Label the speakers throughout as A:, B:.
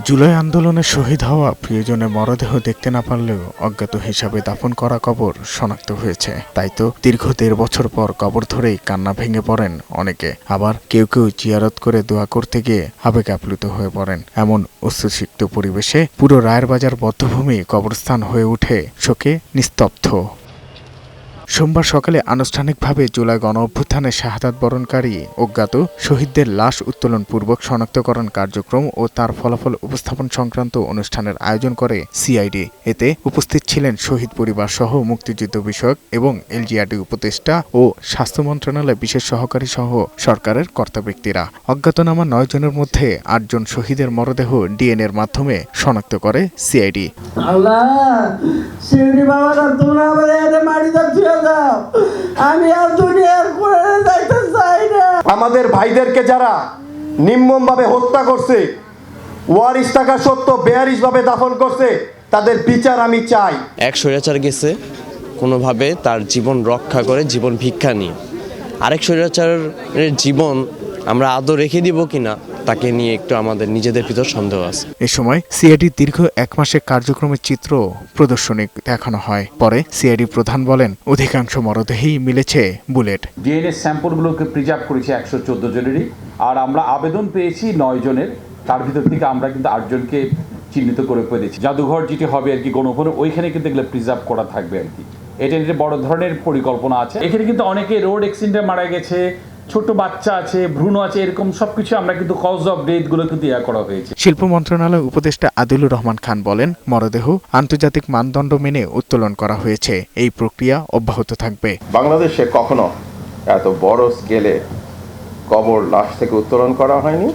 A: জুলাই আন্দোলনে শহীদ হওয়া প্রিয়জনের মরদেহ দেখতে না পারলেও অজ্ঞাত হিসাবে দাফন করা কবর শনাক্ত হয়েছে। তাই তো দীর্ঘ ১.৫ বছর পর কবর ধরেই কান্না ভেঙে পড়েন অনেকে। আবার কেউ কেউ জিয়ারত করে দোয়া করতে গিয়ে আবেগে আপ্লুত হয়ে পড়েন। এমন উচ্ছ্বসিত পরিবেশে পুরো রায়েরবাজার বধ্যভূমি কবরস্থান হয়ে ওঠে শোকে নিস্তব্ধ। সোমবার সকালে আনুষ্ঠানিকভাবে জুলাই গণঅভ্যুত্থানে শাহাদাত বরণকারী অজ্ঞাত শহীদদের লাশ উত্তোলন পূর্বক শনাক্তকরণ কার্যক্রম ও তার ফলাফল উপস্থাপন সংক্রান্ত অনুষ্ঠানের আয়োজন করে সিআইডি। এতে উপস্থিত ছিলেন শহীদ পরিবার সহ মুক্তিযুদ্ধ বিষয়ক এবং এলজিআরডি উপদেষ্টা ও স্বাস্থ্য মন্ত্রণালয় বিশেষ সহকারী সহ সরকারের কর্তা ব্যক্তিরা। অজ্ঞাতনামা ৯ জনের মধ্যে ৮ জন শহীদের মরদেহ ডিএনএর মাধ্যমে শনাক্ত করে সিআইডি।
B: আমাদের ভাইদেরকে যারা নির্মমভাবে হত্যা করছে, ওয়ারিশ থাকা সত্ত্বেও বেয়ারিশভাবে দাফন করছে, তাদের বিচার আমি চাই।
C: এক স্বৈরাচার গেছে কোনোভাবে তার জীবন রক্ষা করে জীবন ভিক্ষা নিয়ে, আরেক স্বৈরাচারের জীবন আমরা আদৌ রেখে দিব কিনা তাকে নিয়ে একটু আমাদের নিজেদের ভিতর সন্দেহ আছে।
A: এ সময় সিআইডি দীর্ঘ ১ মাসের কার্যক্রমের চিত্র প্রদর্শনী দেখানো হয়। পরে সিআইডি প্রধান বলেন, অধিকাংশ মরদেহেই মিলেছে বুলেট।
D: ডিএনএ স্যাম্পলগুলোকে প্রিজার্ভ করেছে ১১৪ জনেরই, আর আমরা আবেদন পেয়েছি ৯ জনের। তার ভিতর থেকে আমরা কিন্তু ৮ জনকে চিহ্নিত করে পেয়েছি। জাদুঘর যেটি হবে আর কি গণভবন, ওইখানে কিন্তু এগুলো প্রিজার্ভ করা থাকবে আর কি। এটা বড় ধরনের পরিকল্পনা আছে। এখানে কিন্তু অনেকে রোড অ্যাক্সিডেন্টে মারা গেছে, ছোট বাচ্চা আছে, ভ্রূণ আছে, এরকম সবকিছু আমরা কিন্তু কজ অফ ডেথ গুলো কিন্তু করা হয়েছে।
A: শিল্প মন্ত্রণালয় উপদেষ্টা আদিলুর রহমান খান বলেন, মরদেহ আন্তর্জাতিক মানদণ্ড মেনে উত্তোলন করা হয়েছে। এই প্রক্রিয়া অব্যাহত থাকবে।
E: বাংলাদেশে কখনো এত বড় স্কেলে কবর লাশ থেকে উত্তোলন করা হয়নি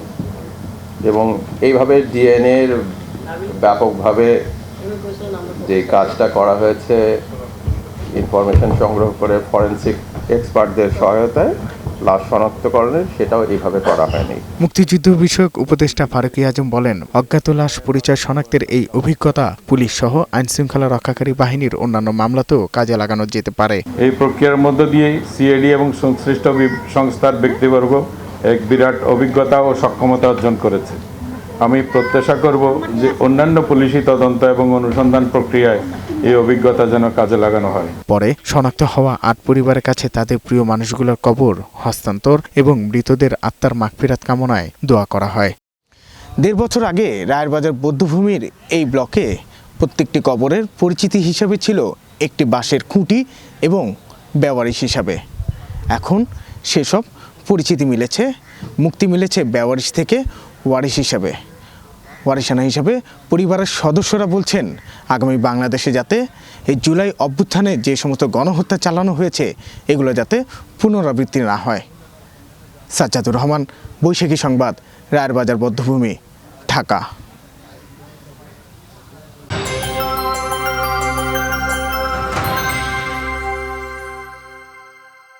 E: এবং এইভাবে ডিএনএর ব্যাপকভাবে যে কাজটা করা হয়েছে, ইনফরমেশন সংগ্রহ করে ফরেনসিক এক্সপার্টদের সহায়তায় লাশ শনাক্তকরণের, সেটাও এইভাবে করা হয়নি।
A: মুক্তিযুদ্ধ বিষয়ক উপদেষ্টা ফারুক আজম বলেন, অজ্ঞাত লাশ পরিচয় শনাক্তের এই অভিজ্ঞতা পুলিশ সহ আইন শৃঙ্খলা রক্ষাকারী বাহিনীর অন্যান্য মামলাতেও কাজে লাগানো যেতে পারে।
F: এই প্রক্রিয়ার মধ্য দিয়ে সিআইডি এবং সংশ্লিষ্ট সংস্থার ব্যক্তিবর্গ এক বিরাট অভিজ্ঞতা ও সক্ষমতা অর্জন করেছে। আমি প্রত্যাশা করব যে অন্যান্য পুলিশি তদন্ত এবং অনুসন্ধান প্রক্রিয়ায় এই অভিজ্ঞতা যেন কাজে লাগানো হয়।
A: পরে শনাক্ত হওয়া ৮ পরিবারের কাছে তাদের প্রিয় মানুষগুলোর কবর হস্তান্তর এবং মৃতদের আত্মার মাগফিরাত কামনায় দোয়া করা হয়। ১.৫ বছর আগে রায়েরবাজার বধ্যভূমির এই ব্লকে প্রত্যেকটি কবরের পরিচিতি হিসেবে ছিল একটি বাঁশের খুঁটি এবং বেওয়ারিশ হিসাবে। এখন সেসব পরিচিতি মিলেছে, মুক্তি মিলেছে বেওয়ারিশ থেকে ওয়ারিশ হিসাবে। ওয়ারিশানা হিসাবে পরিবারের সদস্যরা বলছেন, আগামী বাংলাদেশে যাতে এই জুলাই অভ্যুত্থানে যে সমস্ত গণহত্যা চালানো হয়েছে এগুলো যাতে পুনরাবৃত্তি না হয়। সাজ্জাদুর রহমান, বৈশাখী সংবাদ, রায়েরবাজার বধ্যভূমি, ঢাকা।